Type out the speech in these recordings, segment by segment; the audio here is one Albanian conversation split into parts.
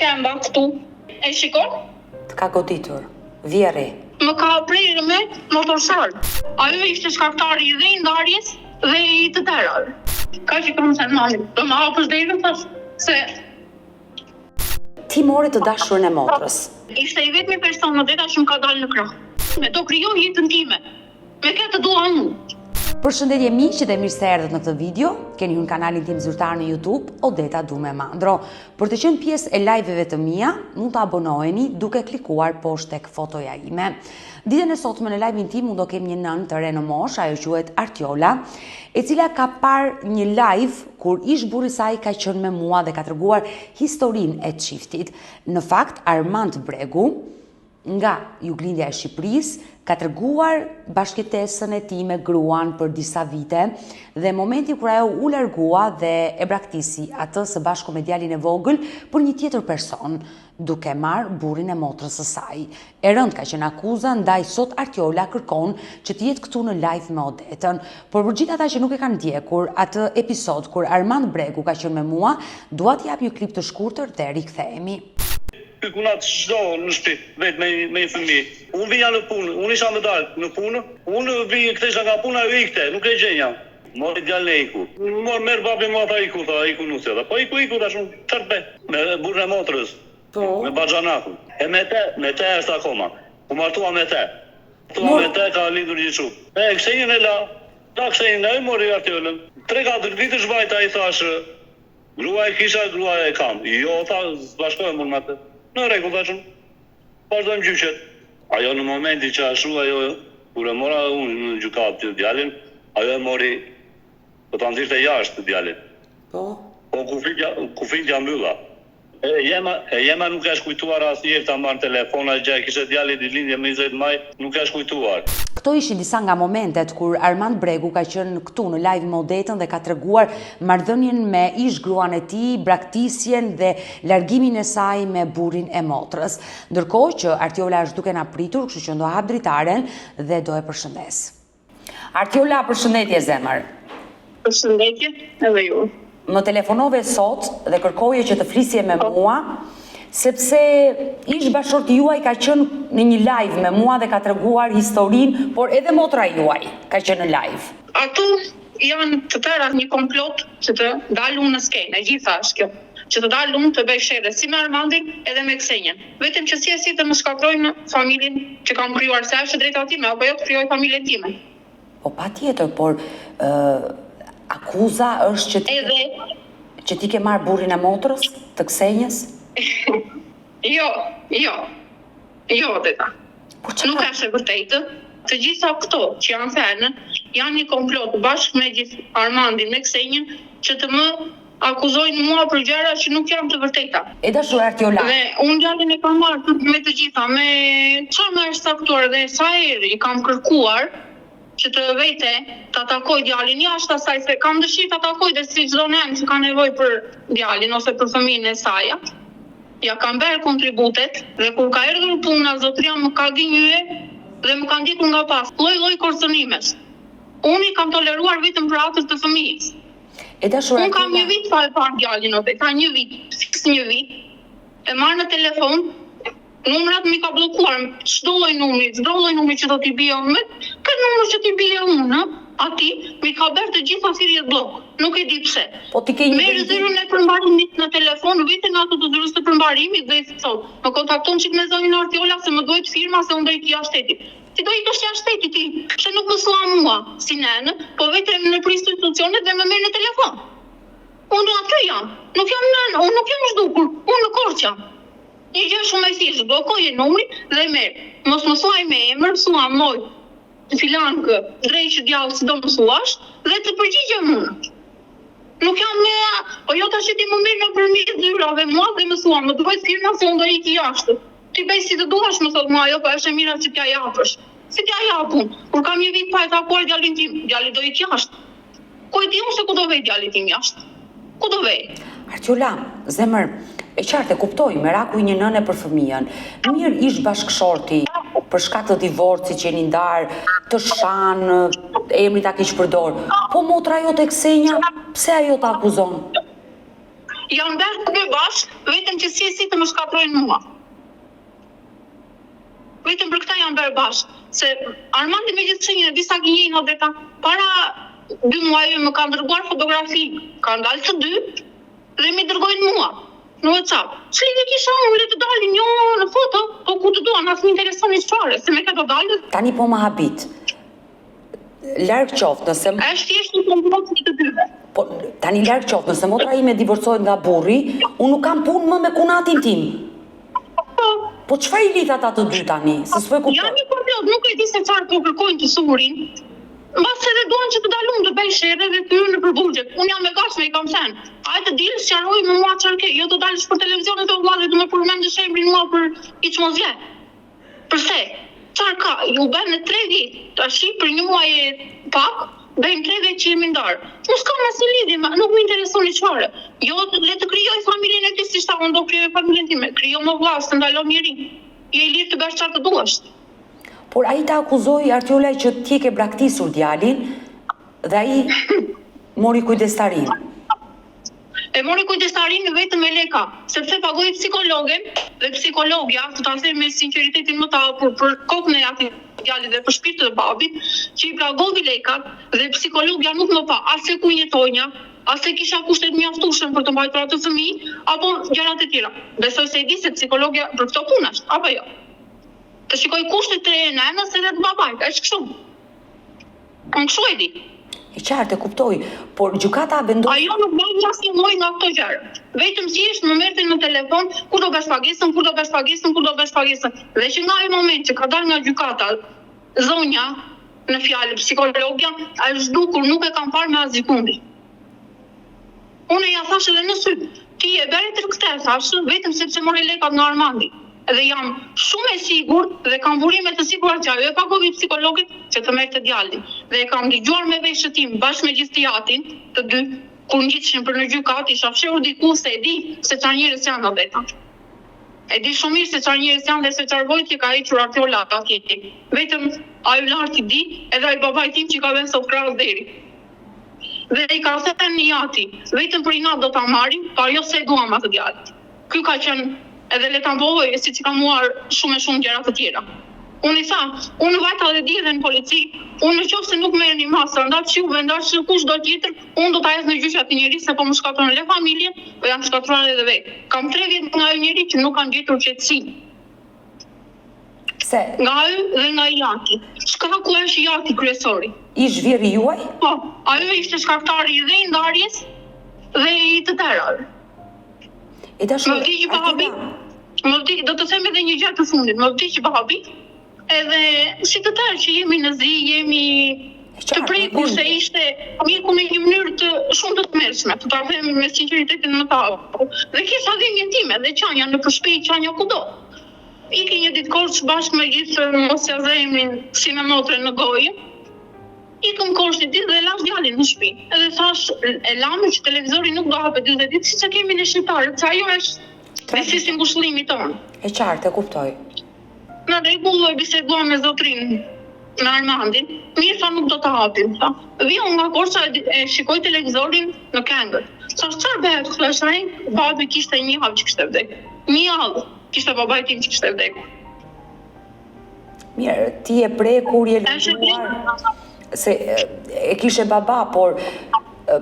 këmba këtu. E shikon? Të ka goditur. Vjeri. Më ka prerë me motorsal. Ajo ishte shkaktari dhe i ndarjes dhe i të tërave. Ka që këmë se mami, do më hapësh dhe i dhe thas, se... Ti mori të dashurën e motrës. Ishte i vetëmi person në deta që më ka dalë në krah. Me to krijoj jetën time. Me këtë dua unë. Përshëndetje miqë dhe mirë se erdhët në këtë video. Keni hyrë në kanalin tim zyrtar në YouTube, Odeta Dume Mandro. Për të qenë pjesë e live-eve të mia, mund të abonoheni duke klikuar poshtë tek fotoja ime. Ditën e sotme në live-in tim unë do kem një nën të re në moshë, ajo quhet Artiola, e cila ka parë një live kur ish burri i saj ka qenë me mua dhe ka treguar historinë e çiftit. Në fakt, Armand Bregu, nga Juglindja e Shqipërisë, ka treguar bashkëtesën e tij me gruan për disa vite dhe momenti kur ajo u largua dhe e braktisi atë së bashku me djalin e vogël për një tjetër person, duke marrë burrin e motrës së saj. E rënd ka qenë akuza, ndaj sot Artiola kërkon që të jetë këtu në live me Odetën. Por për gjithë ata që nuk e kanë ndjekur atë episod kur Armand Bregu ka qenë me mua, dua t'jap një klip të shkurtër dhe rikthehemi. Kunat çdo në shtëpi, vetë me një fëmijë. Unë vija në punë, unë isha më dalë në punë, unë vija kthesha nga puna e ikte, nuk e gjenja. Mori djalin e iku. Merr babi mua tha iku nusë. Po iku tash çfarë bë? Me burrën e motrës. Po. Me baxhanakun. E me te është akoma. U martua me te. Me te ka lidhur një çup. Ksenjën e la. Ta ksenjën e mori Artiolën. 3-4 vite zhvajta i thash. Grua e kisha, grua e kam. Jo, tha, bashkohem unë me atë. Në rregull tashun. Vazhdojmë gjyqet. Ajo në momenti që ashtu ajo kur e mora unë në gjykatë të djalin, ajo e mori po ta nxirte jashtë të djalin. Po kufitja mbylla. Jema nuk është kujtuar asnjëherë ta marr telefon as gjë, kishte djalit i lindje me 20 maj, nuk është kujtuar. Këto ishin disa nga momentet kur Armand Bregu ka qenë këtu në live me Odetën dhe ka treguar marrëdhënien me ish gruan e tij, braktisjen dhe largimin e saj me burrin e motrës. Ndërkohë që Artiola është duke na pritur, kështu që do hap dritaren dhe do e përshëndes. Artiola, përshëndetje zemër. Përshëndetje edhe ju. Më telefonove sot dhe kërkoje që të flisje me mua, sepse ish bashorti juaj ka qenë në një live me mua dhe ka treguar historinë, por edhe motra juaj ka qenë në live. Ato janë të tëra një komplot që të dalë unë në skenë, e gjitha është kjo. Që të dalë unë të bëj shere si me Armandin edhe me Ksenjen. Vetëm që si të më shkatrojnë familjen që kam krijuar, se është drejta time, apo jo të krijoj familjen time. Po patjetër, por akuza është që ti ke marrë burrin e motrës të Ksenjës? Jo, Odeta. Nuk është e vërtetë. Të gjitha këto që janë thënë janë një komplot bashkë me gjithë Armandin me Ksenjen që të më akuzojnë mua për gjëra që nuk janë të vërteta. E dashur Artiola. Dhe unë djalin e kam marrë me të gjitha, me çfarë më është saktuar dhe sa herë i kam kërkuar që të vete të atakoj djalin jashtë asaj, se kam dëshirë të atakoj dhe si çdo nen që ka nevojë për djalin ose për fëmijën e saj. Ja kam bërë kontributet dhe kur ka erdhur puna, zotëria më ka gënjye dhe më ka ndikur nga pas lloj kërcënimesh. Unë i kam toleruar vetëm për atë të fëmijës. Unë kam një vit pa e parë djalin, ka një vit, fiks një vit, e marr në telefon. Numrat mi ka blokuar, çdo lloj numri që do t'i bie unë, këtë numër që t'i bie unë, ati mi ka bërë të gjitha thirrjet blok. Nuk e di pse. Po ti ke një merr zërin e përmbarimit në telefon, vitin ato të zyrës të përmbarimit dhe i thot, më kontakton çik me zonin Artiola se më duhet firma se unë do ikë jashtë shtetit. Ti do ikësh jashtë shtetit ti, pse nuk më thua mua si nenë, po vetëm në institucionet dhe më merr në telefon. Unë aty jam. Nuk jam nënë, unë nuk jam zhdukur, unë në Korçë jam. Një gjë shumë e thjeshtë, blokoje numrin dhe merr. Mos më thuaj me emër, thua moj. Filan kë, drejtë djallë si do më thuash dhe të përgjigjem unë. Nuk jam me, po jo tash ti më merr nëpërmjet zyrave mua dhe më thua, më duhet firma se unë do ikë jashtë. Ti bëj si të duash, më thot mua, jo, po është e mira që t'ja japësh. Si t'ja japun? Kur kam një vit pa e takuar djalin tim, djali do ikë jashtë. Ku e di unë se ku do vej djali tim jashtë? Ku do vej? Artiola, zemër, e qartë e kuptoj, meraku i një nëne për fëmijën. Mirë ish bashkëshorti, për shkak të divorcit që jeni ndarë, të shanë, emri ta kish përdor. Po motra jote Ksenja, pse ajo ta akuzon? janë bërë bashkë, vetëm që si të më shkatrojnë mua. Vetëm për këta janë bërë bashkë. Se Armandi me gjithë shenjën e disa gjenjën odeta, para 2 muajve më kanë dërguar fotografi, kanë dalë të 2 dhe mi dërgojnë mua në WhatsApp. Ç'lidhje kisha unë le të dalin jo në foto, po ku të duan, as më intereson çfarë, se me këto dalë. Tani po më habit. Larg qoftë nëse Është thjesht një komplot të dyve. po tani larg qoftë nëse motra ime divorcohet nga burri, unë nuk kam punë më me kunatin tim. Po çfarë i lidh ata të dy tani? Se s'po e kuptoj. Janë një komplot, nuk e di se çfarë po kërkojnë të surin. Mbas edhe duan që të dalum të bëj shere dhe të hyrë në përburgje. Unë jam e gatshme, i kam thënë. Hajde të dilë sqaroj me mua çfarë ke. Jo të dalësh për televizionin e vllazërit të më përmendësh emrin mua për hiç mos vjen. Përse? Çfarë ka? Ju bën në 3 vjet. Tash për një muaj e pak, bëjmë 3 vjet që jemi ndarë. Mos ka asnjë lidhje, nuk më intereson çfarë. Jo, le të krijoj familjen e tij siç ta unë do krijoj familjen time. Krijo më vllaz, të ndalo mirin. Je i lirë të bësh çfarë të duash. Por ai ta akuzoi Artiola që ti ke braktisur djalin dhe ai mori kujdestarin. E mori kujdestarin vetëm me leka, sepse pagoi psikologen dhe psikologja, të ta them me sinqeritetin më të hapur për kokën e atij djalit dhe për shpirtin e babit, që i pagovi lekat dhe psikologja nuk më pa as se ku jetonja, as se kisha kushtet mjaftueshëm për të mbajtur atë fëmijë, apo gjërat e tjera. Besoj se e di se psikologja për këto puna është, apo jo. Të shikoj kushtet e nënës edhe të babait, është kështu. Unë kështu e di. E qartë, e kuptoj, por gjykata vendoi Ajo nuk bëjnë asnjë lloj nga këto gjëra. Vetëm thjesht më merrte në telefon kur do bësh pagesën, kur do bësh pagesën, kur do bësh pagesën. Dhe që nga ai moment që ka dalë nga gjykata zonja në fjalë psikologja, ai zhdukur nuk e kam parë me asnjë kundi. Unë ja thash edhe në sy, ti e bëre të këtë, thash, vetëm sepse mori lekat nga Armandi. Dhe jam shumë e sigurt dhe kam burime të sigurt që ajo e pagovi psikologit që të merrte djalin. Dhe e kam dëgjuar me veshët tim bashkë me gjithë jatin, të dy, kur ngjiteshin për në gjykatë, isha fshehur diku se e di se çfarë njerëz janë odeta. E di shumë mirë se çfarë njerëz janë dhe se çfarë vojtje ka hequr Artiola atje. Vetëm ajo lart i di, edhe ai babai tim që ka vënë sot krahas deri. Dhe i ka thënë në jati, vetëm për inat do ta marrim, por jo se e duam atë djalin. Ky ka qenë edhe le ta mbojë siç ka muar shumë gjëra të tjera. Unë i tha, unë vajta dhe di edhe në polici, unë në qoftë se nuk merrni masa, ndaç ju vendas kush do tjetër, unë do ta hes në gjyq atë njerëz se po më shkatron le familjen, po jam shkatruar edhe vetë. Kam 3 vjet nga ajo njerëz që nuk kanë gjetur qetësinë. se Nga ajo dhe nga jati. Shkaku është jati kryesori. i zhvirri juaj? Po, ajo ishte shkaktari dhe i ndarjes dhe i të tërave. E tash Më vdiqi pa habi. Më vdiqi, do të them edhe një gjë të fundit. Më vdiqi pa habi. Edhe si të tërë që jemi në zi, jemi të prekur se ishte miku në një mënyrë të shumë të tmerrshme, të ta them me sinqeritetin më të hapur. Dhe kisha dhimbjen time dhe qanja në shtëpi, qanja kudo. Iki një ditë korç bashkë me gjithë mos ja zemrin si me motrën në gojë. Ikëm korçit ditë dhe lash djalin në shtëpi. Edhe thash, e lamë që televizori nuk do hapet 40 ditë, siç e kemi në shqiptarët, se ajo është si ngushëllimi tonë. E qartë, e kuptoj. Në rregull biseduam me zotrin me Armandin, mirë tha nuk do të hapim, tha. Vija nga korça e shikoj televizorin në këngët. Sa çfarë bëhet flashaj, babi kishte një javë që kishte vdekur. Një javë kishte babai tim që kishte vdekur. Mirë, ti e prekur, je lënduar, se e kishe baba, por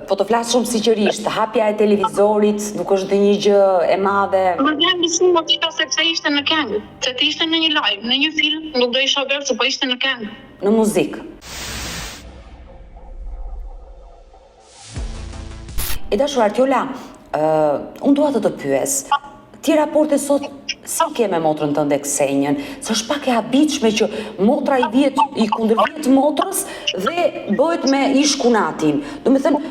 po të flas shumë sinqerisht, hapja e televizorit nuk është dhe një gjë e madhe. Më vjen shumë motiva sepse ishte në këngë, se të ishte në një live, në një film, nuk do isha bërë, po ishte në këngë. Në muzikë. E dashur Artiola, unë dua të pyes. Ti raporte sot si ke me motrën tënde Ksenjën? Se është pak e habitshme që motra i kundërvjet motrës dhe bëhet me ish kunatin. Do me thënë,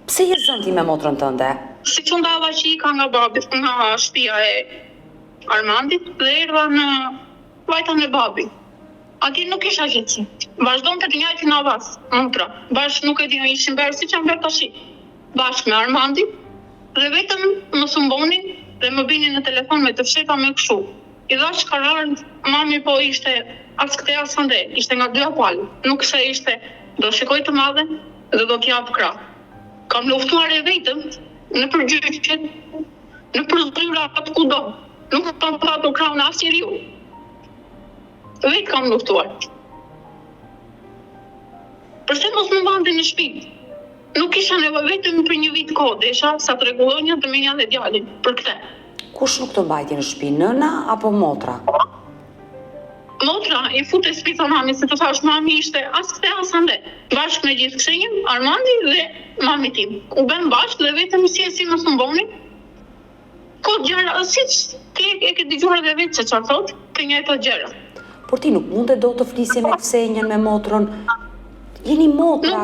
pse je zënti me motrën tënde? Si që ndava që i ka nga babit, nga shtëpia e Armandit dhe erdha në vajtën e babit. Ati nuk isha qetësi. Vazhdon të njëjtin avas, motra. Bashkë nuk e di, ishin bërë si që janë bërë tashi. Bashkë me Armandin dhe vetëm më sumbonin dhe më binin në telefon me të fsheta me kështu. I dhash karar, mami po ishte as këte as ande, ishte nga 2 palë. Nuk se ishte do shikoj të madhe dhe do t'jap krah. Kam luftuar e vetëm në përgjyqjet në përzryrat kudo. Nuk kam patur krahun asnjëri ju. Vetë kam luftuar. Përse mos më vante në shtëpi? Nuk isha nevojë vetëm për një vit kohë, desha sa të rregullonin të menja dhe djalin për këtë. Kush nuk të mbajti në shtëpi, nëna apo motra? Motra i fute spica mami, se të thash mami ishte as këte as ande. Bashkë me gjithë Ksenjën, Armandi dhe mami tim. U bën bashkë dhe vetëm si më sumboni. Ko gjëra, siç ti e ke dëgjuar edhe vetë se çfarë thotë, të njëjta gjëra. Por ti nuk mund të do të flisje me Ksenjën, me motrën. Jeni motra.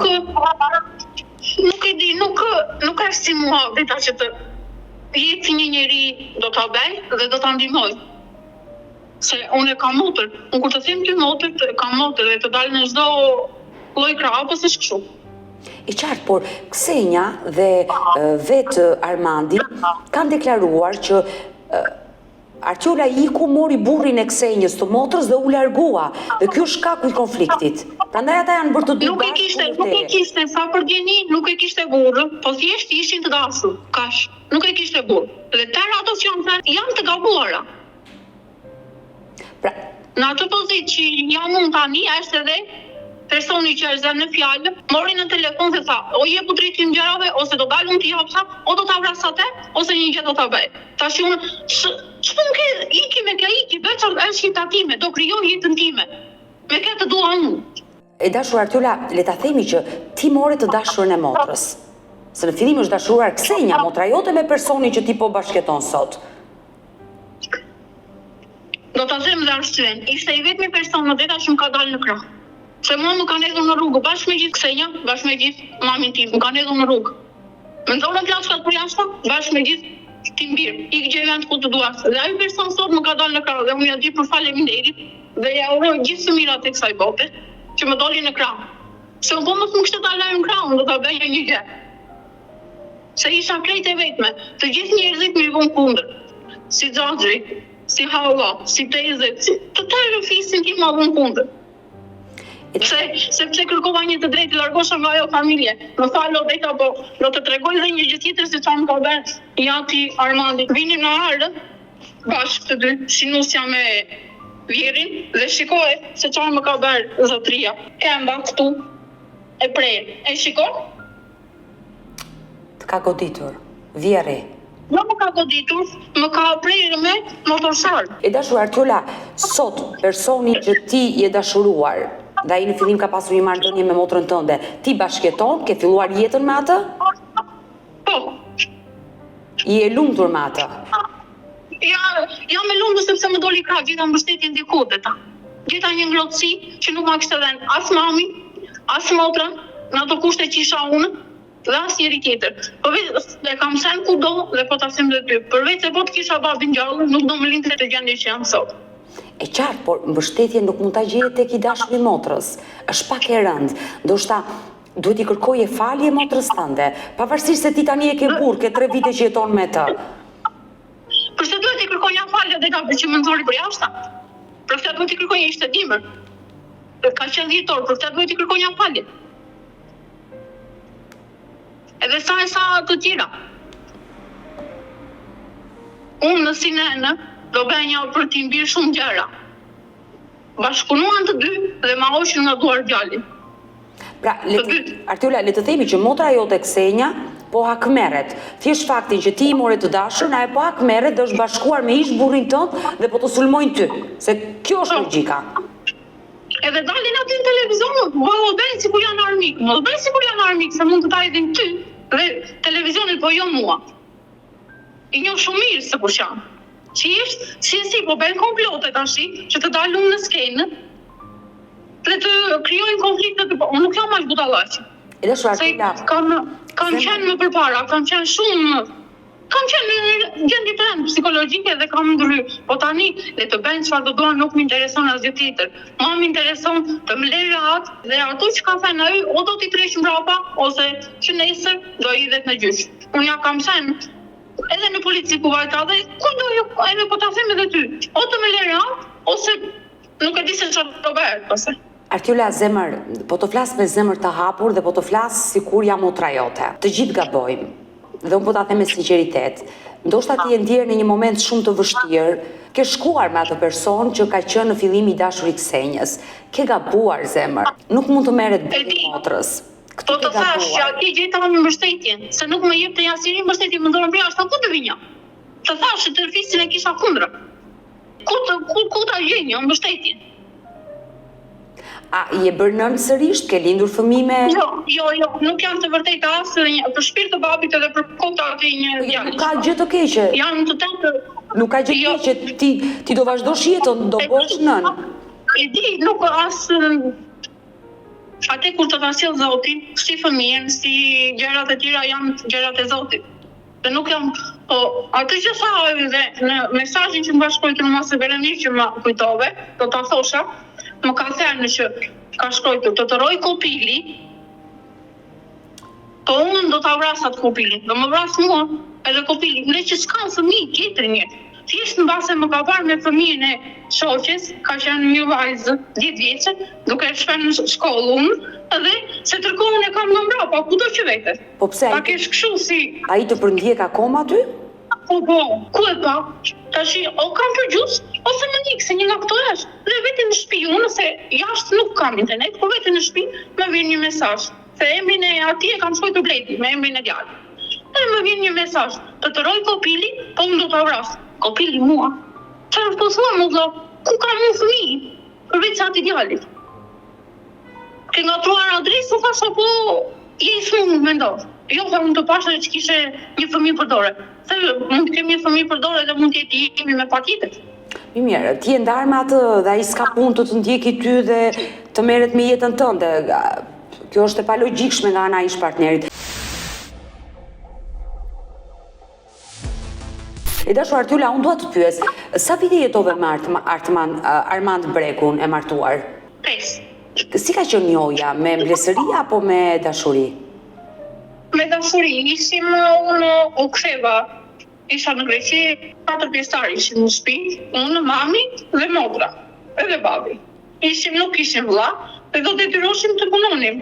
Nuk e di, nuk ka si mua veta që të jetë një njeri do ta bëj dhe do ta ndihmoj. Se unë e kam motër, unë kur të them ty motër, kam motër dhe të dalë në çdo lloj krahu apo s'është kështu. I qartë, por Ksenja dhe vetë Armandi kanë deklaruar që Artiola iku mori burrin e Ksenjës të motrës dhe u largua. Dhe ky është shkaku i konfliktit. Prandaj ata janë bërë të dy bashkë. Nuk e kishte sa për gjeni, nuk e kishte burrë, po thjesht ishin të dashur. Kash, nuk e kishte burrë. Dhe tërë ato që janë të gabuara. Pra, në atë pozitë që jam unë tani, është edhe personi që është në fjalë, mori në telefon dhe tha, o je bu drejtim gjërave, ose do dalë unë t'i hapsa, o do t'a vrasa te, ose një gjë do t'a bëj. Tash unë, ç'po më ke iki me kjo iki, veçan është jeta time, do krijoj jetën time. Me këtë dua unë. E dashur Artiola, le ta themi që ti more të dashurën e motrës. Se në fillim është dashuruar Ksenja, motra jote me personin që ti po bashkëton sot. Do ta them dhe arsyen, ishte i vetmi person në deta që më ka dalë në krah. Se mua më kanë hedhur në rrugë, bashkë me gjithë Ksenja, bashkë me gjithë mamin tim, më kanë hedhur në rrugë. Më ndorën plaskat për jashtë, bashkë me gjithë tim birë, i gjej vend ku të dua. Dhe ai person sot më ka dalë në krah dhe unë ja di për faleminderit dhe ja uroj gjithë të mirat e kësaj bote që më doli në krah. Se unë po mos më kishte dalë në krah, do ta bëja një gjë. Se isha krejt e vetme, të gjithë njerëzit më i vënë kundër. Si Xhaxhi, si Halla, si Teze, të tërë fisin tim më vënë kundër. Sepse kërkova një të drejtë, largosha nga ajo familje. Më falo drejta, po do të tregoj dhe një gjë tjetër se çfarë më ka bërë Jati Armandi. Vinim në Arë, bashkë të dy, sinusja me Vjerin, dhe shikoj se çfarë më ka bërë zotria. Kemba këtu, e prejë. E shikoj? Të ka goditur, Vjeri. Jo më ka goditur, më ka prejë me motorsar. E dashur Artiola, sot personi që ti je dashuruar, dhe ai në fillim ka pasur një marrëdhënie me motrën tënde, ti bashkëton, ke filluar jetën me atë? Po. I e lumtur me atë? Jam e lumtur sepse më doli krah, gjitha mbështetje ndikut ta. Gjitha një ngrohtësi që nuk ma kishte dhënë as mami, as motra, në ato kushte që isha unë, dhe as njëri tjetër. Përveç e kam sen kudo dhe po ta them dhe ty. Përveç se po të kisha babin gjallë, nuk do më lindte të gjendje që jam sot. E qartë, por mbështetje nuk mund ta gjeje tek i dashuri motrës. Është pak e rëndë. Ndoshta duhet i kërkoje falje motrës tënde, pavarësisht se ti tani e ke burr, ke 3 vite që jeton me të. Përse duhet i kërkoja falje dhe ka që më nxori për jashtë? Për këtë duhet i kërkoja, ishte dimër. Ka qenë dhjetor, për këtë duhet i kërkoja falje. Edhe sa e sa të tjera. Unë në Sinenë do bënja për t'i mbirë shumë gjëra. Bashkëpunuan të dy dhe ma hoqën nga duar djalin. Pra, Artiola, le të themi që motra jote Ksenja po hakmerret. Thjesht faktin që ti i more të dashur, na e po hakmerret dhe është bashkuar me ish burrin tënd dhe po të sulmojnë ty. Se kjo është logjika. Edhe dalin aty në televizion, më bëjnë sikur janë armik. Më bëjnë sikur janë armik, se mund të ta hedhin ty dhe televizionit, po jo mua. I njoh shumë mirë se kush janë. Si po bëjnë komplote tashi, që të dalun në skenë dhe të krijojnë konflikte, unë nuk jam aq budallaq. E dashur Artiola, kam qenë më përpara, kam qenë në gjendje të rëndë psikologjike dhe kam ndryer. Po tani le të bëjnë çfarë do duan, nuk më intereson asgjë tjetër. Mua më intereson të më lejë rahat dhe ato që ka thënë ai, o do t'i tresh mbrapa ose që nesër do hidhet në gjyq. Unë ja kam thënë edhe në polici ku vajta dhe kudo ju, edhe po ta them edhe ty. O të më lejë rahat ose nuk e di se çfarë do bëhet pastaj. Artiola, zemër, po të flas me zemër të hapur dhe po të flas sikur jam motra jote. Të gjithë gabojmë. Dhe unë po ta them me sinqeritet. Ndoshta ti e ndjerë në një moment shumë të vështirë, ke shkuar me atë person që ka qenë në fillim i dashur i Ksenjës. Ke gabuar zemër. Nuk mund të merret deri motrës. Po të thash që ati gjeta me mbështetjen, se nuk më jep të jasiri mbështetje më dorën prej ashtu ku të vinja. Të thash që tërfisin e kisha kundra. Ku ta gjenja mbështetjen? A i e bërë nënë sërisht, ke lindur fëmijë me... Jo, nuk janë të vërtejta asë për shpirt të babit edhe për kota të një djalit. Nuk ka gjë të keqe. Janë të tetë. Nuk ka gjë të keqe, ti do vazhdosh jetën, do bësh nënë. E di, nuk asë... Ate kur të ta sjell Zoti, si fëmijën, si gjërat e tjera janë gjërat e Zotit. Dhe nuk jam, po, atë që sa dhe në mesazhin që më shkruajtur mëse Berenir që më kujtove, do ta thosha, më ka thënë që ka shkruajtur të roj kopili, po unë do ta vras atë kopilin, do më vras mua edhe kopilin, ne që s'ka fëmijë tjetër një. Thjesht në base më ka parë me fëmijën e shoqes, ka qenë një vajzë 10 vjeçë, duke shkuar në shkollë unë, edhe se tërkohën e kam nga mbrapa, kudo që vete. Po pse? Ta kesh kështu si... Ai të përndjek akoma aty? Po, ku e pa? Tashi, o kam për gjus, ose më nikë, se një nga këto është. Dhe vete në shtëpi unë, se jashtë nuk kam internet, po vete në shtëpi, më vjen një mesazh. Se emrin e atij e kam shkruar bleti, me emrin e djalit. Dhe më vjen një mesazh, të roj kopili, po unë do ta vras. Kopili mua. Çfarë po thua më vëlla? Ku kam një fëmijë? Përveç atij djalit. Ke ngatruar adresën, thashë po je i smur mendoj. Jo, tha mund të pasha që kishe një fëmijë për dore. Se mund të kemi një fëmijë për dore dhe mund të jemi me patjetër. Mirë, ti e ndarë me atë dhe ai s'ka punë të ndjeki ty dhe të merret me jetën tënde. Kjo është e palogjikshme nga ana e ish-partnerit. E dashur Artyola, unë dua të pyes, sa vite jetove me Armand Brekun e martuar? 5. Si ka qenë njoja, me mbledhëri apo me dashuri? Me dashuri, unë u ktheva, isha në Greqi, 4 pjesëtar ishim në shtëpi, unë, mami dhe motra, edhe babi. Nuk ishim vëlla, dhe do detyroheshim të punonim,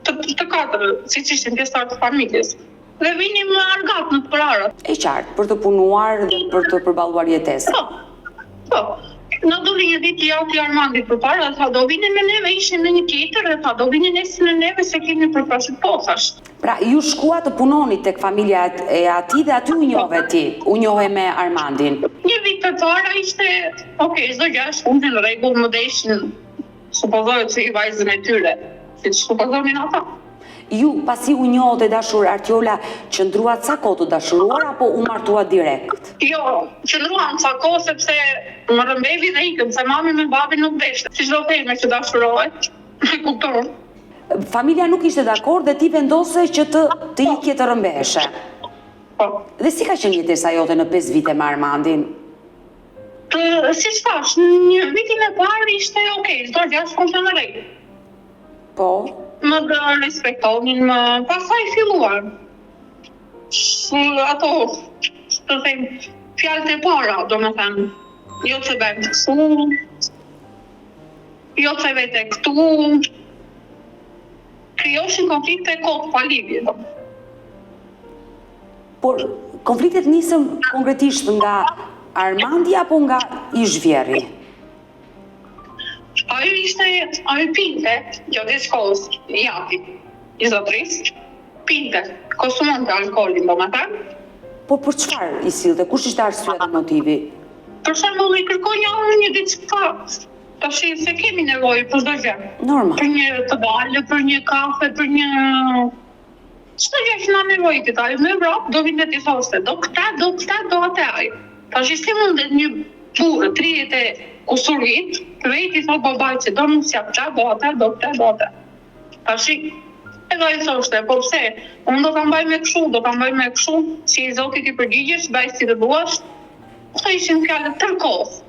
të katër, siç ishim pjesëtar të familjes. Dhe vinim argat në pararat. E qartë, për të punuar dhe për të përballuar jetesën. Po. Në doli një ditë i ati Armandit përpara, tha do vini me neve, ishim në një tjetër, dhe tha do vini nesër me neve se kemi përpashit po, thash. Pra, ju shkua të punoni tek familja e ati dhe aty u njohë ti, u njohë me Armandin. Një vit të para ishte, çdo gjë është punë në rregull, më deshin, supozohet se i vajzën e tyre, siç supozonin ata. Ju, pasi u njohët e dashur Artyola, qëndruat sa kohë të dashuruar apo u martuat direkt? Jo, qëndruan sa kohë sepse më rëmbevi dhe ikëm, se mami me babi nuk deshte. Si çdo theme që dashurohet, e kupton. Familja nuk ishte dakord dhe ti vendose që të ikje të rëmbeshe. Po. Dhe si ka qenë jetesa jote në 5 vite me Armandin? Si thash, një vitin e parë ishte çdo gjë ishte në rregull. Po. Më respektonin, pastaj filluan. Ato, të them, fjalët e para, domethënë, jo të bëjmë kështu, jo të vete këtu, krijoshin konflikte kot pa lidhje. Por konfliktet nisën konkretisht nga Armandi apo nga ish-vjerri? Ajo pinte, gjatë shkollës, i zotris, pinte, konsumonte alkoolin, domethënë. Por për çfarë i sillte? Kush ishte arsyeja dhe motivi? Për shembull, i kërkoi një diçka. Tash se kemi nevojë për çdo gjë. Normal. Për një të dalë, për një kafe, për një çdo gjë që na nevojë ai më vrap, do vinte ti thoste, do atë ai. Tash si mundet një burrë 30 kusur vit, të vejti thot babaj që do nuk s'jap qa, do atë. Tashi, edhe i thoshte, po pse, unë do ta mbaj me kështu, si i Zotit i përgjigjesh, baj si të duash, këto ishin fjalët tërkohës.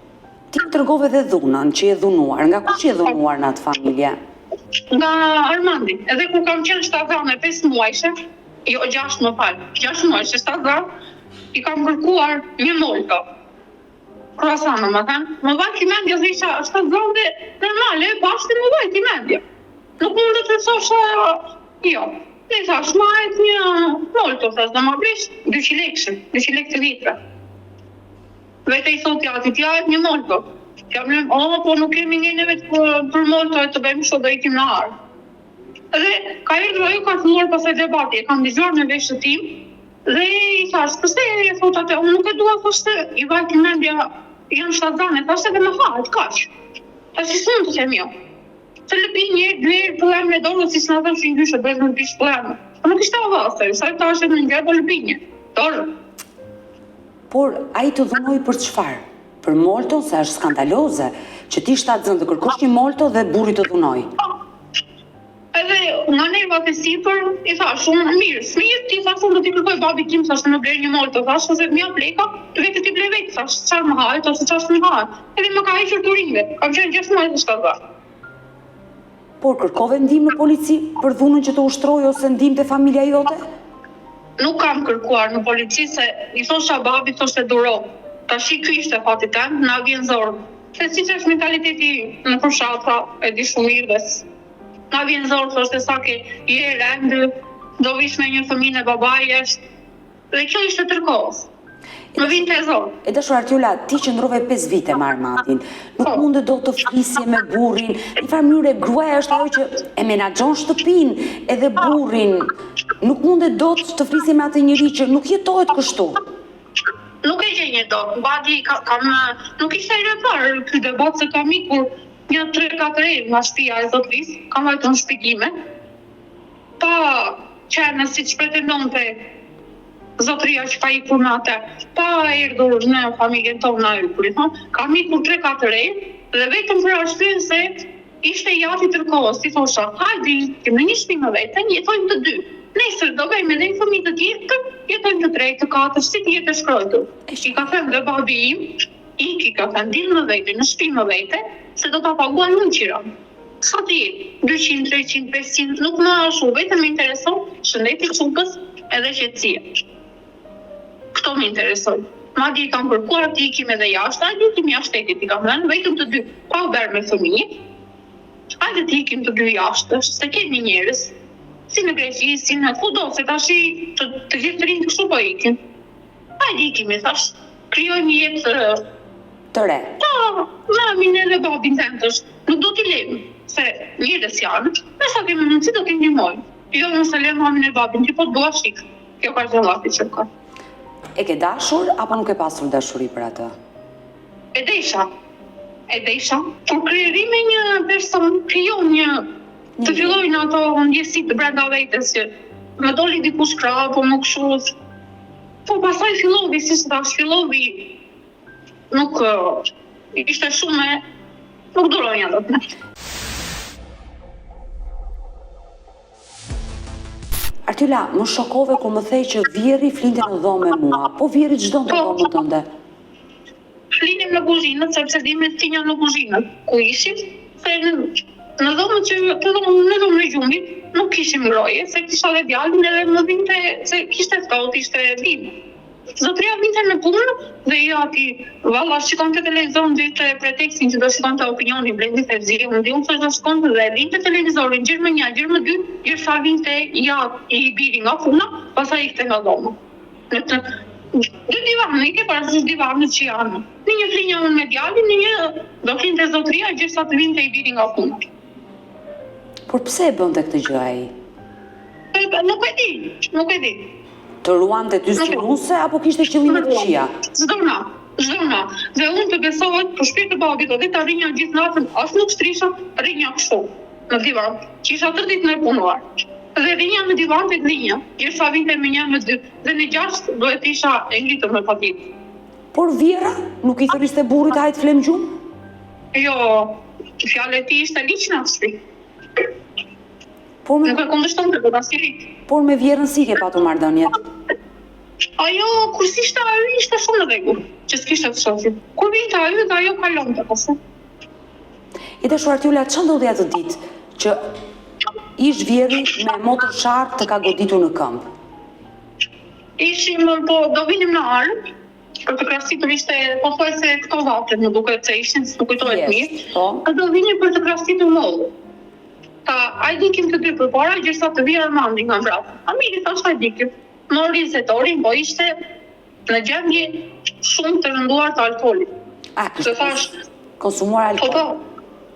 Ti tregove dhe dhunën që je dhunuar, nga kush je dhunuar në atë familje? Nga Armandi, edhe kur kam qenë shtazane 5 muajshe, jo 6 muajshe shtazan, i kam kërkuar një molto. Krasana, më vajt i mendja dhe isha shtazan dhe normale, pashti më vajt i mendja. Nuk mund të thosha, jo. Ne thash, marret një molto, thash, do ma blesh 200 lekë, 200 lekë të vitra. Vete i thot jati, t'ja e një molto. Jam në, po nuk kemi një neve për molto e të bëjmë sho do ikim në arë. Dhe ka erdhur ajo ka filluar pasaj debati, e kam dëgjuar në veshët tim, dhe i thash, përse e thot atë, unë nuk e dua, thoshte, i vajti mendja, janë shtazane, thashte dhe më hahet, kaq. Tash i sun të them jo. Se lëpi një herë pëlem me dorë, si s'na thëmë që ngjyshe, bëjmë në pish pëlem. Po nuk ishte avasë, sa ta është në ngjë, po lëpi një, dorë. Por a i të dhunoj për çfarë? Për molto, se është skandaloze, që ti shtatzën të kërkosh një molto dhe burri të dhunoj. Edhe nga nervat e sipër, i thash, unë mirë, smijët ti thash, unë do t'i kërkoj babi tim, thash të më blerë një molto, thash, se mja pleka, të vetë t'i ble vetë, thash, qarë më hahet, ose qarë më hahet. Edhe më ka hequr turinve, kam qenë 6 muaj të shtatzar. Por kërkove ndim në polici për dhunën që të ushtroj ose ndim të familja jote? Nuk kam kërkuar në polici se i thosha babi thoshte duro. Tash ky ishte fati tem, na vjen zor. Se siç është mentaliteti në fshatra, e di shumë mirë dhe na vjen zor thoshte sa ke je rend, do vish me një fëmijë e babajës. Dhe kjo ishte tërkohës. Më vinte zor. E dashur Artiola, ti qëndrove 5 vite me Armandin. Nuk mundet do të flisje me burrin. Në farë mënyrë gruaja është ajo që e menaxhon shtëpinë, edhe burrin. Nuk mundet do të flisje me atë njeri që nuk jetohet kështu. Nuk e gjenje do. Badi nuk ishte herë e parë ky debat se kam ikur një 3-4 herë nga shtëpia e zotërisë, kam vajtur në shpjegime. Pa qenë siç pretendonte zotëria që ka ikur në atë, pa erdhur në familjen tonë në ykurit, kam ikur 3-4 herë dhe vetëm për arsye se ishte jati tërkohës, ti thosha, hajde, ikim në një shtëpi me vete, jetojmë të dy. Nesër do bëjmë edhe një fëmijë të tjetër, jetojmë të 3, të 4, si të jetë shkruar. I ka thënë dhe babi im, iki ka thënë dilë me vete, në shtëpi me vete, se do ta paguan unë qira. Sa të jetë, 200, 300, 500, nuk më ashtu, vetëm më intereson shëndeti çukës edhe qetësia. Këto më interesojnë. Madje i kam kërkuar të ikim edhe jashtë, hajde ikim jashtë shtetit, i kam thënë vetëm të dy, pa u bërë me fëmijë. Hajde të ikim të dy jashtë, se kemi njerëz, si në Greqi, si në kudo, se tash të gjithë të rinë kështu po ikim. Hajde ikim, thash, krijojmë një jetë të re. Po, mamin edhe babin tentësh, nuk do t'i lejmë, se njerëz janë, nësa kemi mundësi do t'i ndihmojmë. Jo mos e lejmë mamin e babin, ti po të bua shik. Kjo ka zëllati që ka. E ke dashur apo nuk e pasur dashuri për atë? E desha. Por krijeri me një person, krijon një të fillojnë ato ndjesit të brenda vetes që më doli dikush krah apo më kështu. Po pastaj fillovi, si thash, fillovi nuk ishte shumë nuk duronja dot. Artiola, më shokove kur më thej që Vjerri flinte në dhomë me mua, po Vjerri çdo në dhomën tënde. Flinim në kuzhinët, sepse dimë të tinja në kuzhinët ku ishim, se në dhomën që në dhomën e gjumit nuk kishim ngroje, se kisha dhe djalin edhe më vinte se kishte ftohtë, ishte dim. Zotëria vinte në punë dhe jo ati, valla, shikon të televizor, në të pretekstin që do shikon të opinionin, Blendi Fevziri, unë di unë të do shikon dhe vinte televizorin, gjërë më 1, gjërë më 2, gjërë sa vinte i biri nga puna, pasa ikte nga dhomë. Dhe divanë, i ke parasysh divanë që janë. Në një flinja unë me djalin, në një do flinte zotëria, gjërë sa të vinte i biri nga puna. Por pse e bënte këtë gjë ai? Nuk e di. Të ruante ty synuse apo kishte qëllime të këqija? Çdo na. Dhe unë të besohet për shpirt të babit, dhe të rinja gjithë natën, as nuk shtrisha, rinja kështu, në divan, që isha 3 ditë në punuar. Dhe rinja në divan të rinja, sa vinte me 1 me 2, dhe në 6 duhet isha e ngritur me patit. Por Vjera, nuk i thëriste burrit hajt flem gjumë? Jo, fjalë e tij ishte liçna shtëpi. Nuk e kundërshton të bëta si rit. Por me Vjerën si ke patur marrëdhëniet? Ajo, kur s'ishte ajo, ishte shumë në rregull, që s'kishte të shoqit. Kur vinte ajo, dhe ajo kalonte pastaj. I dashur Artiola, ç'a ndodhi atë ditë që ish Vjerri me motor sharp të ka goditur në këmbë? Ishim, po do vinim në Arë, për të krahasitur ishte pothuajse këto vate, më duket se ishin, nuk kujtohet mirë. Do vinim për të krahasitur mollën. a i dikim të dy përpara, gjithsa të vi Armandi nga mbrapa. Amiri thash a i dikim. Mori zetorin, po ishte në gjendje shumë të rënduar të alkoolit. Dhe thash, konsumuar alkool.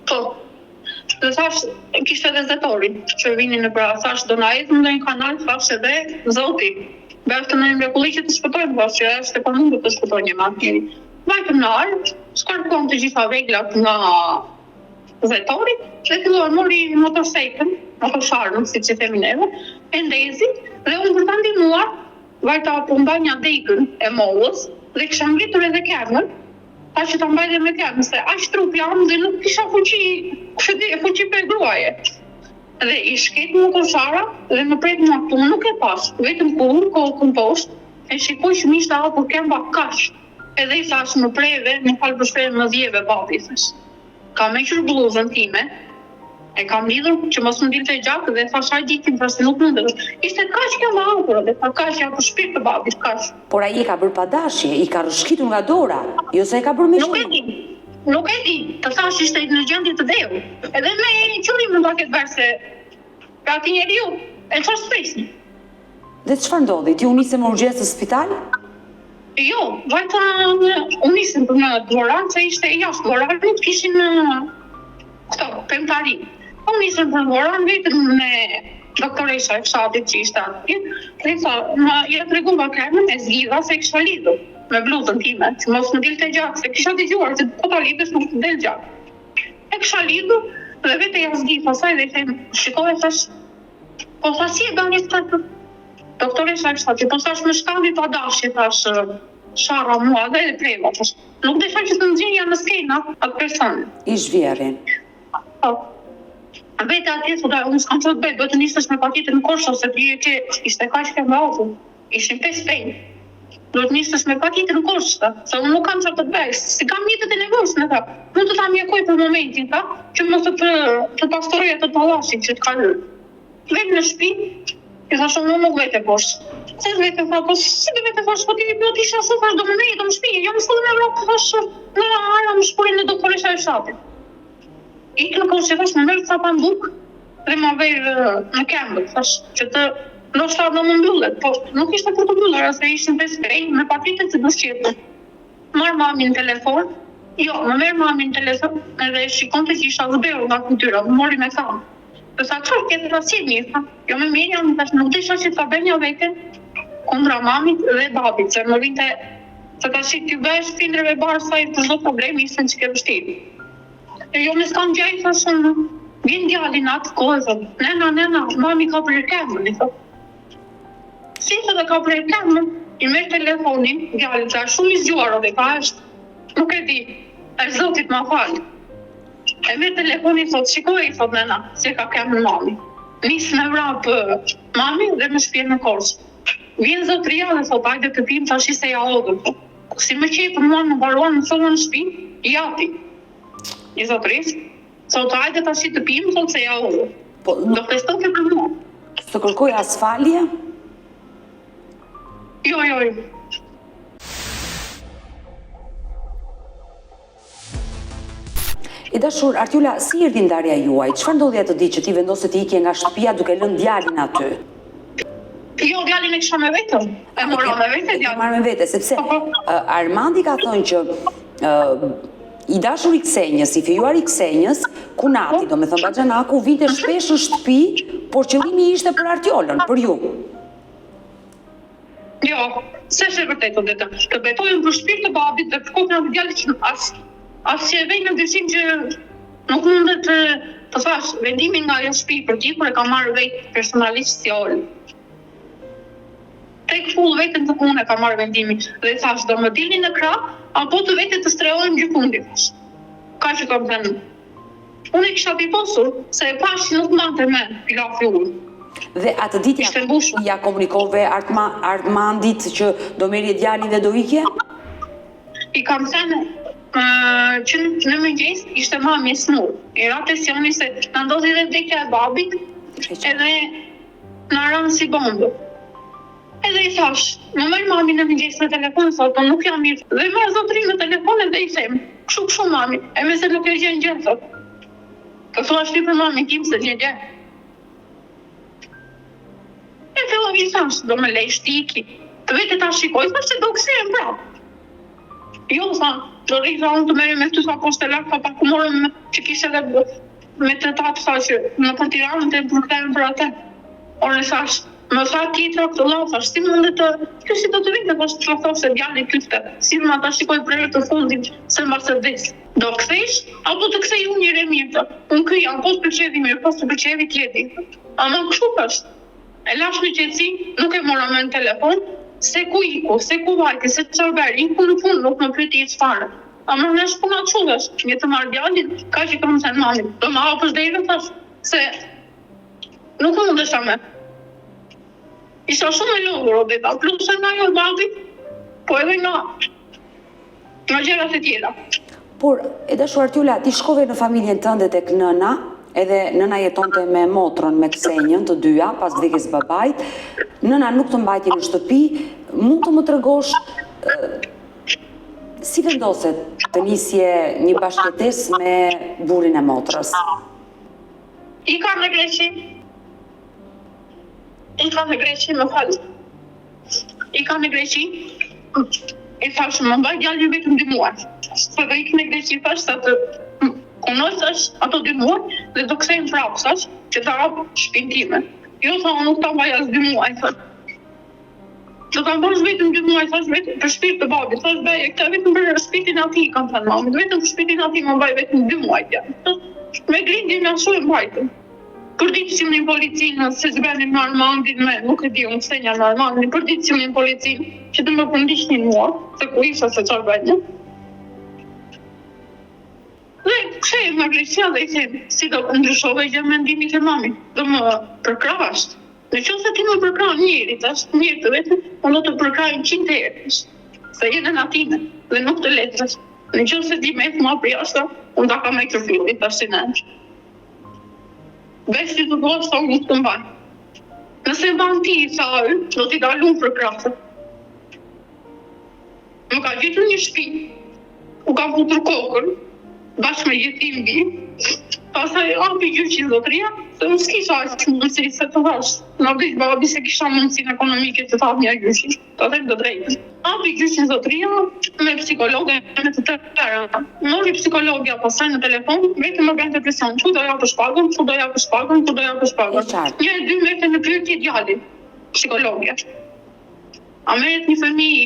Po. Dhe thash, kishte edhe zetorin që vinin në bra. Thash, do na ecëm në një kanal, thash edhe zoti. Beftë në një mrekulli që të shpëtojmë, thash që është e pamundur të shpëtojnë një matjeri. Vajtëm në arë, shkarkuam të gjitha veglat nga zetori, dhe filluar mori motosharën, si që themi neve, e ndezi, dhe unë për të ndihmuar, vajta përmba një dekën e mollës, dhe kisha ngritur edhe kemën, ta që ta mbajde me kemën, se aq trup jam dhe nuk kisha fuqi për gruaje. Dhe i shket motoshara dhe më pret mua këtu, nuk e pas, vetëm kur, kokën poshtë, e shikoj që mishte hapur kemba kaq. Edhe i thash më preve, në falë për shprehjen më dhjeve, babi, thash. Kam hequr bluzën time, e kam lidhur që mos më dilte gjatë dhe thash ai dikim pra se nuk mundet. Ishte kaq kjo më hapur dhe tha kaq ja për shpirt të babit, kaq. Por ai e ka bërë padashje, i ka rrshkitur nga dora, jo se e ka bërë me shumë. Nuk e di, të thash ishte në gjendje të dheu. Edhe me qëllim mund ta ketë bërë se pra ti njeriu e çfarë spresni. Dhe çfarë ndodhi? Ti u nisë në urgjencë në spital? Jo, vajta u nisëm për në dvoran, se ishte jashtë dvoranit, kishin pemtari. U nisëm për dvoran vetëm me doktoresha e fshatit që ishte atje, dhe tha, ja tregova kemën e zgjidha se kisha lidhur me bluzën time, që mos më dilte gjatë, se kisha dëgjuar se po ta lidhesh nuk të del gjatë. E kisha lidhur dhe vetë ja zgjidha asaj dhe i them, shikoj thash, po tha si e bani këtë? Doktoresha e fshatit, po thash me shkandi pa dashje, thash shara mua dhe e preva, thash. Nuk desha që të nxjenja në skena atë person. I zhvjerrin. Po. Vete atje, thotë, unë s'kam çfarë të bëj, do të nisesh me paketën në kosh ose ti e ke, ishte kaq ke mbautur. Ishin 5 pejnë. Do të nisesh me paketën në kosh, se unë nuk kam çfarë të bëj. Si kam mjetet e nevojshme, tha. Mund të ta mjekoj për momentin, tha, që mos të pastoroj atë pallasin që të kaloj. Vem në shtëpi, i thash unë nuk vete poshtë. Se vete, tha, po si do vete, thash, po ti do të isha sot, thash, do më merret në shtëpi, jam shkollën e Evropë, thash, në ara më shporin në doktoresha e fshatit. Ik në koshë, thash, më merr ca pambuk dhe më verë në këmbë, thash, që të ndoshta do më mbyllet, po nuk ishte për të mbyllur, se ishin 5 prej me paketën që do shqetën. Marr mamin në telefon, jo, më merr mamin në telefon edhe shikonte që isha zbehur nga fytyra, më mori me thamë. Dhe sa çfarë ke të rasimi, tha, jo më mirë jam, thash, nuk desha që ta bëj një vete kundra mamit dhe babit, se më vinte se tash ti bëhesh prindërve barë sa i për çdo problem ishte që ke vështirë. E jo me s'kam gjej, thash, vjen djali në atë kohë, thot, nena, mami ka prer kemën, i thot. Si thot e ka prer kemën, i merr telefonin, djali tha shumë i zgjuar dhe tha është, nuk e di, është zotit ma fal. E merr telefonin, thot, shikoj, thot nena, si ka kemën mami. Nis me vrap mami dhe më shpjen në korç. Vjen zotria dhe thot, hajde të pim tash se ja hodhëm. Si më qej për mua më mbaruan në thonë në shtëpi, japi. I zotris, thot, hajde tash të pim, thot se ja hodhëm. Po, do festoke për mua. Të kërkoj asfalje? Jo. I dashur, Artiola, si erdhi ndarja juaj? Çfarë ndodhi atë ditë që ti vendose të ikje nga shtëpia duke lënë djalin aty? Jo, djalin e kisha me vetëm. E mora me vete djalin. Marrë me vete, sepse Armandi ka thënë që i dashur i Ksenjës, i fijuar i Ksenjës, Kunati, do me thënë Baxhanaku, vinte shpesh në shtëpi, por qëllimi ishte për Artiolën, për ju. Jo, s'është e vërtetë këtë. Të betojmë për shpirt të babit dhe për kokën e djalit që as që e vej në dyshim që nuk mundet të thash, vendimin nga ajo shtëpi për ti, kur e ka marrë vetë personalisht si Olë. Tek full vetën të unë e ka marrë vendimin dhe thash, do më dilni në krah, apo të vete të strehojmë gjykundi. Ka që kam thënë. Unë e kisha tiposur, se e pash që nuk mante me pilafi ullë. Dhe atë ditë ja komunikove Armandit që do merrje djalin dhe do ikje? I kam thënë që në mëngjes ishte mami e smur. I ra presioni se na ndodhi dhe vdekja e babit, edhe na ranë si bombë. Edhe i thash, më merr mami në mëngjes në telefon, thotë, nuk jam mirë. Dhe merr zotrin në telefon edhe i them, kështu mami, e me se nuk e gjen gjë, thotë. Ka thua shti për mamin tim se një gjë. E fillon i thash, do me lej shtiki. Të vete ta shikoj, sa që do kthehem prapë. Jo, tha, do rrita unë të merrem me këtu sa poshtë lak, pa ku morëm që kishe edhe me të tatë, tha që në për Tiranën të përkthejmë për atë. Orë e thash, më tha tjetra këtë lau, thash, si mund të, kjo si do të vitë, thash të thosë se djali kyfte, si më ta shikoj për të fundit, se mba se vdes. Do kthesh, apo të kthej unë njëre mirë, unë këja, po të përqevi mirë, po të përqevi tjeti. Ama kështu thash, e lash në qetësi, nuk e mora me në telefon, se ku iku, se ku vajti, se çfarë iku në fund, nuk më pyeti çfarë. Ama në shpuna të çuvesh, një të marrë djalin, ka që kam thënë mamit, do ma hapësh derën, thash, se nuk mundesha me. Isha shumë e lodhur, Odeta, plus e nga jo babi, po edhe nga gjërat e tjera. Por, e dashur Artiola, ti shkove në familjen tënde tek nëna, edhe nëna jetonte me motrën, me Ksenjën, të dyja, pas vdekjes babait. Nëna nuk të mbajti në shtëpi. Mund të më tregosh si vendoset të nisje një bashkëtesë me burrin e motrës? I ka në Greqi, më falë. I ka në Greqi, i thashë më mbaj djali vetëm 2 muaj. Se do ikë në Greqi thash sa të konosash ato 2 muaj dhe do kthejmë prapë thash që ta hap shtëpinë time. Jo tha unë nuk ta mbaj as 2 muaj thash. Do ta mbash vetëm 2 muaj thash vetëm për shtëpi të babit. Thash bëj këtë vetëm për shtëpinë atij kam thënë mamit. Vetëm për shtëpinë atij më mbaj vetëm 2 muaj djali. Me grindin na shumë mbajtëm. Për ditë cilin policinë, se zbenin në Armandin me, nuk e di unë Ksenja në Armandin, për ditë cilin policinë, që të më përndishtin mua, se ku isha se qarë bëjnë. Dhe kthejmë në Greqia dhe i them, si do ndryshove gjë mendimit e mamit, do më përkrasht. Në qoftë se ti më përkran njëri, tash njëri të vetëm, unë do të përkraj 100 herë, se jenë në atine dhe nuk të letës. Në qoftë se ti me e ma për jashta, unë da ka me këtë fillit, tash si në Besti të duha sa unë të mbaj. Nëse ban ti i thaë, do t'i dalun për krasë. Më ka gjetur një shtëpi, u ka futur kokën, bashkë me jetim bi, pasaj api gjyqin zotëria, se më s'kisha aqë mundësi se të vash. Në vdikë babi se kisha mundësin ekonomike të thadë një gjyqin, të thejtë dhe drejtë. Api gjyqin zotëria me psikologe me të tërë. Mori psikologja pasaj në telefon, vetë më bëjnë depresion, që do ja për shpagën, që do ja për shpagën, që do ja për shpagën. Një e 2 mete në pyetje djali, psikologja. A meret një fëmijë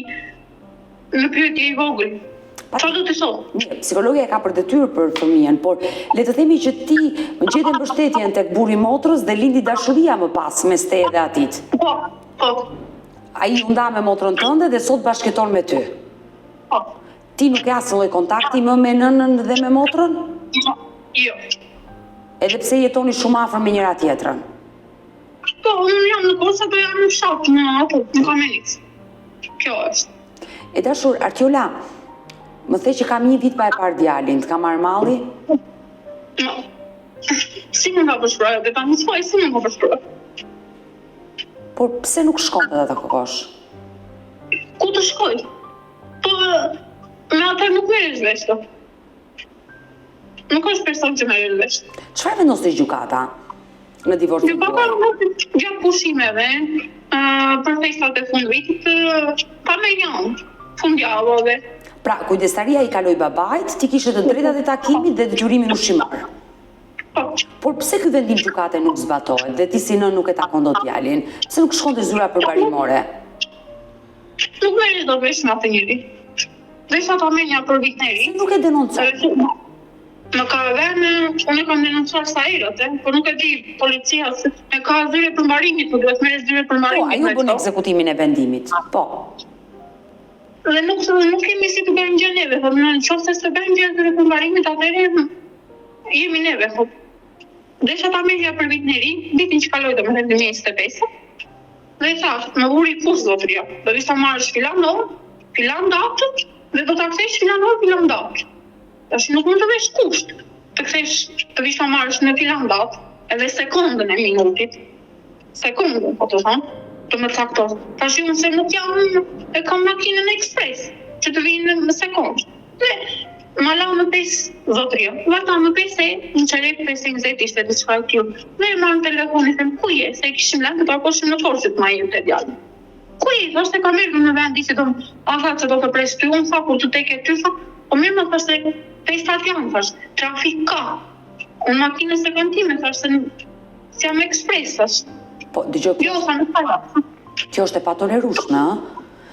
në pyetje i vogël. Qa do të thotë? Psikologja e ka për detyrë për fëmijën, por le të themi që ti më gjete mbështetjen tek burri motrës dhe lindi dashuria më pas mes teje dhe atit. Po. Ai u nda me motrën tënde dhe sot bashkëton me ty. Po. Ti nuk ke asnjë lloj kontakti më me nënën dhe me motrën? Jo. Edhe pse jetoni shumë afër me njëra tjetrën. Po, unë jam në kosa, po jam në fshat, në ato, në Kamelis. Kjo është. E dashur Artiola, më the që kam 1 vit pa e parë djalin, të ka marrë malli? Si më nga përshproj, dhe ta nësfaj, si më nga përshproj. Por pse nuk shkon të ta kërkosh? Ku të shkoj? Po, me atër nuk merresh vesh të. Nuk është person që merresh vesh. Çfarë vendosi gjykata në divorcin tuaj? Gjykata gjatë pushimeve, për festat e fundvitit, pa me janë, fundjavëve. Pra, kujdestaria i kaloi babait, ti kishe të drejtat e takimit dhe detyrimin ushqimor. Por pse ky vendim gjykate nuk zbatohet dhe ti si nën nuk e takon dot djalin? Pse nuk shkonte zyra përbarimore? Nuk merresh do vesh me atë njëri. Desha ta menja për vitneri. Nuk e denoncon. Më ka vënë, unë kam denoncuar sa herët, por nuk e di policia se e ka zyre përmbarimit, po duhet merresh zyre përmbarimit. Po, ajo bën ekzekutimin e vendimit. Po. Dhe nuk kemi si të bëjmë gjë neve, në qoftë se bëjmë gjë zyre përmbarimit, atëherë jemi neve, desha ta merja për vitneri, vitin që kaloi domethënë 2025. Dhe i thash, më vuri kusht zotëria, do vishta marrësh filan datë, dhe do ta kthesh filan datë. Tash nuk mund të vesh kusht, të kthesh të vishta marrësh në filan datë, edhe sekondën e minutit, sekondën, po të thonë, të më caktos. Tash unë se nuk jam, e kam makinën ekspres, që të vinë në sekondë. Dhe Ma la më 5 zotria. Vata më 5 se në qerek 5:20 ishte diçka e tillë. Dhe e marrën telefonin, them ku je? Se kishim lënë të takoshim në Korçë të majim te djalë. Ku je? Thoshte ka merrur në vend që se do të pres ty, unë sa kur të tek e ty sa. Po mirë më thashte 5 stacion, thash. Trafik ka. Unë makinën se kam time, thash se si jam ekspres, thash. Po, dëgjoj, Jo, sa në para. kjo është e patolerueshme, ëh?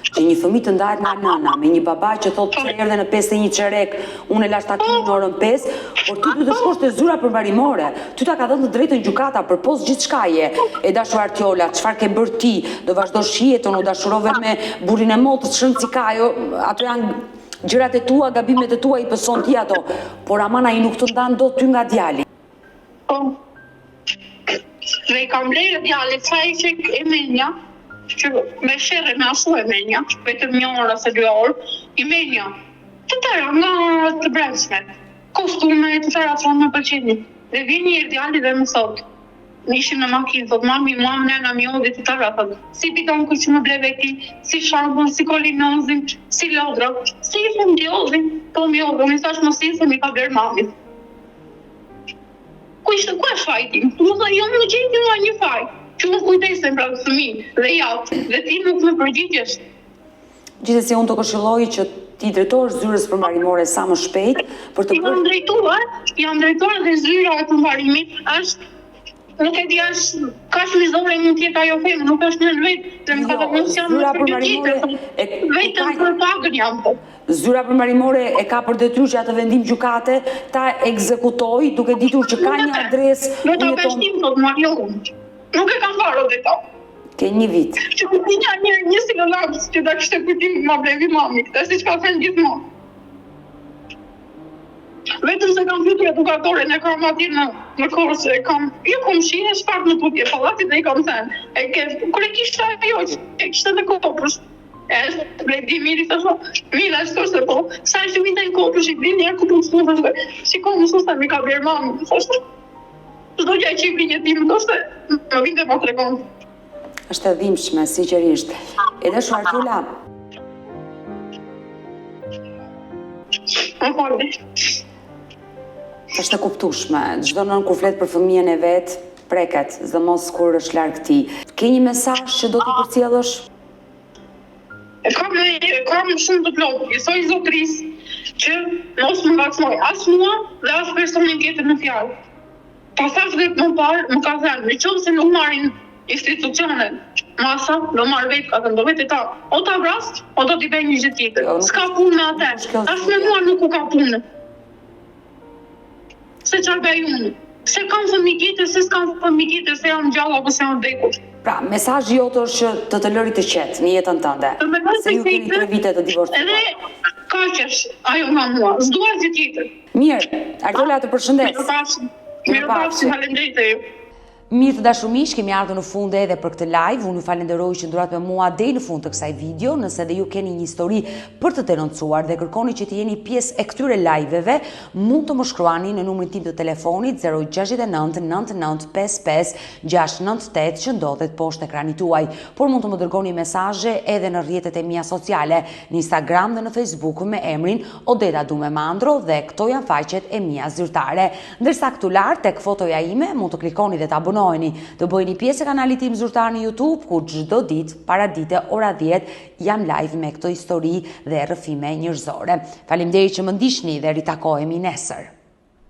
Që një fëmijë të ndahet nga nëna me një baba që thotë se erdhe në 5:01 çerek, unë e lash takimin në orën 5, por ti duhet të shkosh te zyra përmbarimore. Ty ta ka dhënë të drejtën gjykata për post gjithçkaje. E dashur Artiola, çfarë ke bërë ti? Do vazhdosh jetën, u dashurove me burrin e motës, Shënci Kajo, ato janë gjërat e tua, gabimet e tua, i pëson ti ato. Por aman ai nuk të ndan dot ty nga djali. Po. Dhe i kam lejë djalit, sa i që e menja, që me shere me asu e menja, vetëm 1 orë ose 2 orë, i menja. Të tëra nga të brendshme, kostume, të tëra që më pëlqenin. Dhe vjen një djali dhe më thotë, ishim në makinë, thotë, mami, mua më nëna mi odhi të tëra, thotë, si bidon kur që më bleve ti, si sharbon, si kolinozin, si lodra, si i them ti odhin, po mi odhin, mi thash mos i se mi ka blerë mamit. Ku është fajti? Më thë, jo më gjeti mua një faj, që më kujdesem pra të fëmijë dhe javë, dhe ti nuk më përgjigjesh. Gjithsesi unë të këshilloj që ti drejtohesh zyrës përmbarimore sa më shpejt për të Jam drejtuar dhe zyra e përmbarimit është, nuk e di është, kaq mizore mund t'jetë ajo femë, nuk është në vetë, dhe më ka të mund s'jam më përgjigjetur, vetëm për pagën jam po. Zyra përmbarimore e ka për detyrë që atë vendim gjykate ta ekzekutoj duke ditur që ka një adresë. Në ta peshtim të Marion. Nuk e kam parë dhe ta. Ke një vit. Që ku një silolaps që da kishte kujtim ma blevi mami, dhe si që ka thënë gjithmonë. Vetëm se kam pyetur edukatoren e kam aty në Korçë, jo kom shihë çfarë në tutje pallatit dhe i kam thënë. Kur e kishte ajo, e kishte në Kopës. Bledi miri thashë, mira s'është po, sa është vinda në Kopës, i vini ja ku të mësuar. Shikoj mësuesa mi ka bërë mami, thashë. Çdo gjë që i vjen tim, ndoshta më vinte po tregon. Është e dhimbshme, sinqerisht. Edhe Artiola. Është e kuptueshme. Çdo nën kur flet për fëmijën e vet, preket, sidomos kur është larg ti. Ke një mesazh që do t'i përcjellësh? Kam shumë të plotë, i thoj zotërisë që mos më ngacmoj as mua dhe as personin tjetër në fjalë. Pastaj dhe më parë më ka thënë, nëse nuk marrin institucionet, masa do marr vetë, ka thënë do vetë ta. O ta vras, o do t'i bëj një gjë tjetër. S'ka punë me atë. As me mua nuk u ka punë. Se çfarë bëj unë? Se kam fëmijë tjetër, se s'kam fëmijë tjetër, se jam gjallë apo se jam vdekur. Pra, mesazhi jote është që të lëri të qetë në jetën tënde. Se ju keni 3 vite të divorcuar. Edhe kaqesh ajo nga mua, s'dua gjë tjetër. Mirë, Artiola të përshëndes. Mirupafshim, faleminderit. Mirë të dashur miq, kemi ardhur në fund edhe për këtë live. Unë ju falenderoj që ndurat me mua deri në fund të kësaj video. Nëse edhe ju keni një histori për të denoncuar dhe kërkoni që të jeni pjesë e këtyre live-eve, mund të më shkruani në numrin tim të telefonit 069 99 55 698 që ndodhet poshtë ekranit tuaj. Por mund të më dërgoni mesazhe edhe në rrjetet e mia sociale, në Instagram dhe në Facebook me emrin Odeta Dume Mandro dhe këto janë faqet e mia zyrtare. Ndërsa këtu lart tek fotoja ime mund të klikoni dhe të abonojeni, të bëjeni pjesë e kanalit tim zyrtar në YouTube, ku çdo ditë para dite ora 10 jam live me këto histori dhe rrëfime njerëzore. Faleminderit që më ndiqni dhe ritakohemi nesër.